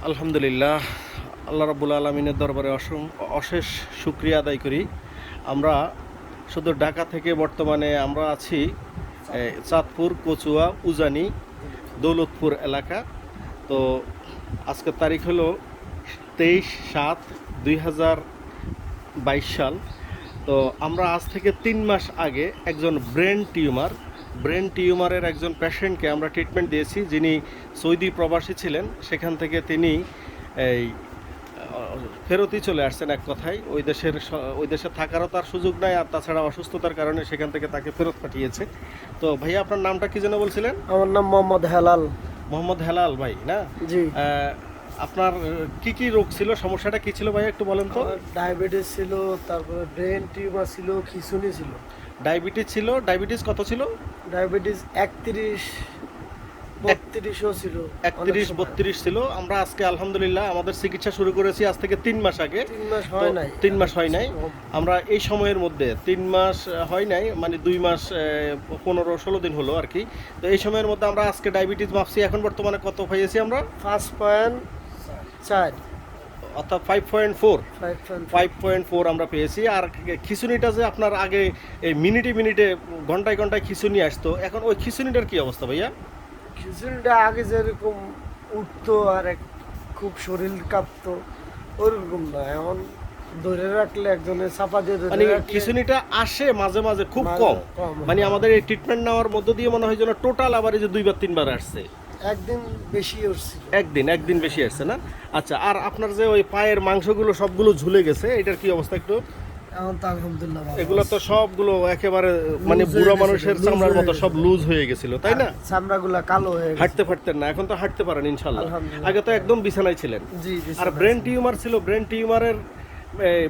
আলহামদুলিল্লাহ, আল্লাহ রাব্বুল আলামিনের দরবারে অশেষ শুকরিয়া আদায় করি। আমরা শুধু ঢাকা থেকে বর্তমানে আমরা আছি চাঁদপুর, কচুয়া, উজানি, দৌলতপুর এলাকা। তো আজকের তারিখ হলো 23/7/2022 সাল। তো আমরা আজ থেকে 3 মাস আগে একজন ব্রেন টিউমারের একজন পেশেন্টকে আমরা ট্রিটমেন্ট দিয়েছি, যিনি সৌদি প্রবাসী ছিলেন। সেখান থেকে তিনি এই ফেরতই চলে আসছেন। এক কথায় ওই দেশে থাকারও তার সুযোগ নাই, আর তাছাড়া অসুস্থতার কারণে সেখান থেকে তাকে ফেরত পাঠিয়েছে। তো ভাইয়া, আপনার নামটা কি যেন বলছিলেন? আমার নাম মোহাম্মদ হেলাল। মোহাম্মদ হেলাল ভাই না? জি। আপনার কি রোগ ছিল, সমস্যাটা কি ছিল ভাইয়া, একটু বলেন তো। ডায়াবেটিস ছিল, তারপরে ব্রেন টিউমার ছিল, খিঁচুনি ছিল। ডায়াবেটিস ছিল? ডায়াবেটিস কত ছিল? ডায়াবেটিস 31-32 ছিল, 31-32 ছিল। আমরা আজকে আলহামদুলিল্লাহ আমাদের চিকিৎসা শুরু করেছি আজ থেকে 3 মাস আগে। 3 মাস হয় নাই। 3 মাস হয় নাই। আমরা এই সময়ের মধ্যে 3 মাস হয় নাই, মানে 2 মাস 15-16 দিন হলো আর কি। তো এই সময়ের মধ্যে আমরা আজকে ডায়াবেটিস মাপছি। এখন বর্তমানে কত হয়েছি আমরা? 5.4, অর্থাৎ 5.4 5.4 আমরা পেয়েছি। আর খিঁচুনিটা যে আপনার আগে এই মিনিটে ঘন্টায় খিঁচুনি আসতো, এখন ওই খিঁচুনিটার কি অবস্থা ভাইয়া? খিচুনিটা আগে যেরকম উঠতো আর খুব শরীর কাঁপতো, ওরকম না। এখন ধরে রাখলে একজনের চাপা দিয়ে ধরে মানে রাখলে খিঁচুনিটা আসে মাঝে মাঝে, খুব কম। মানে আমাদের এই ট্রিটমেন্ট নেওয়ার মধ্য দিয়ে মনে হয় যেন টোটাল আবার এই যে 2-3 বার আসছে। একদিন বেশি উঠছিল। একদিন বেশি আসছে না? আচ্ছা, আর আপনার যে ওই পায়ের মাংসগুলো সবগুলো ঝুলে গেছে, এটার কি অবস্থা একটু? এখন তো আলহামদুলিল্লাহ ভালো এগুলো তো আছে। সবগুলো একেবারে মানে Loose বুড়ো হয়ে মানুষের গেছিল, চামড়ার loose মতো হয়ে সব গেছিল। লুজ হয়ে গেছিল, তাই না? চামড়াগুলা কালো হয়ে গেছে। হাঁটতে পারতেন না, এখন তো হাঁটতে পারেন ইনশাল্লাহ। আলহামদুলিল্লাহ। আগে তো একদম বিছানায় ছিলেন। জি আর ব্রেন টিউমার ছিল, ব্রেন টিউমারের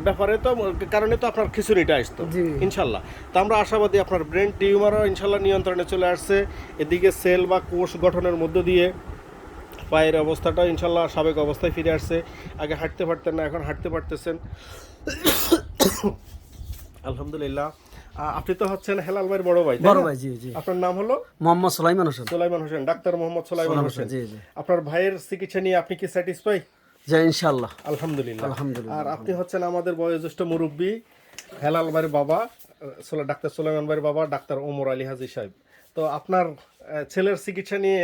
ব্যাপারে তো কারণে তো আপনার খিঁচুনিটা আসতো জি। ইনশাল্লাহ। তো আমরা আশাবাদী আপনার ব্রেন টিউমারও ইনশাল্লাহ নিয়ন্ত্রণে চলে আসছে। এদিকে সেল বা কোষ গঠনের মধ্য দিয়ে পায়ের অবস্থাটা ইনশাল্লাহ স্বাভাবিক অবস্থায় ফিরে আসছে। আগে হাঁটতে পারতেন না, এখন হাঁটতে পারতেছেন আলহামদুলিল্লাহ। আপনি তো হচ্ছেন হেলাল ভাইয়ের বড় ভাই, তাই বড় না? ভাই, জি জি। আপনার নাম হলো মোহাম্মদ সুলাইমান হোসেন। সুলাইমান হোসেন, ডাক্তার মোহাম্মদ সুলাইমান হোসেন। জি জি। আপনার ভাইয়ের চিকিৎসা নিয়ে আপনি কি স্যাটিসফাই? জি ইনশাআল্লাহ। আলহামদুলিল্লাহ। আলহামদুলিল্লাহ। আর আপনি হচ্ছেন আমাদের বয়োজ্যেষ্ঠ মুরব্বী হেলাল ভাইয়ের বাবা, ডাক্তার সুলাইমান ভাইয়ের বাবা, ডাক্তার ওমর আলী হাজী সাহেব। তো আপনার ছেলের চিকিৎসা নিয়ে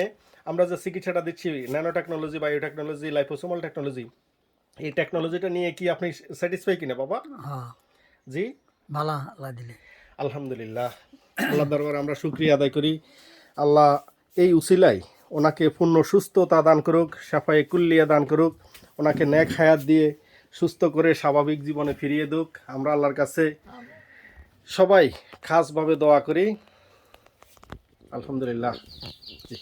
আমরা যে চিকিৎসাটা দিচ্ছি, nano technology, biotechnology, liposomal technology, এই টেকনোলজিটা নিয়ে কি আপনি স্যাটিসফাই কিনা বাবা? হ্যাঁ, জি ভালো আল্লাহ দিলে। আলহামদুলিল্লাহ। আল্লাহ দরবারে আমরা শুকরিয়া আদায় করি। আল্লাহ এই উসিলায় ওনাকে পূর্ণ সুস্থতা দান করুক, শাফায়ে কুল্লিয়া দান করুক, ওনাকে নেক হায়াত দিয়ে সুস্থ করে স্বাভাবিক জীবনে ফিরিয়ে দিক। আমরা আল্লাহর কাছে সবাই খাসভাবে দোয়া করি। আলহামদুলিল্লাহ। জি।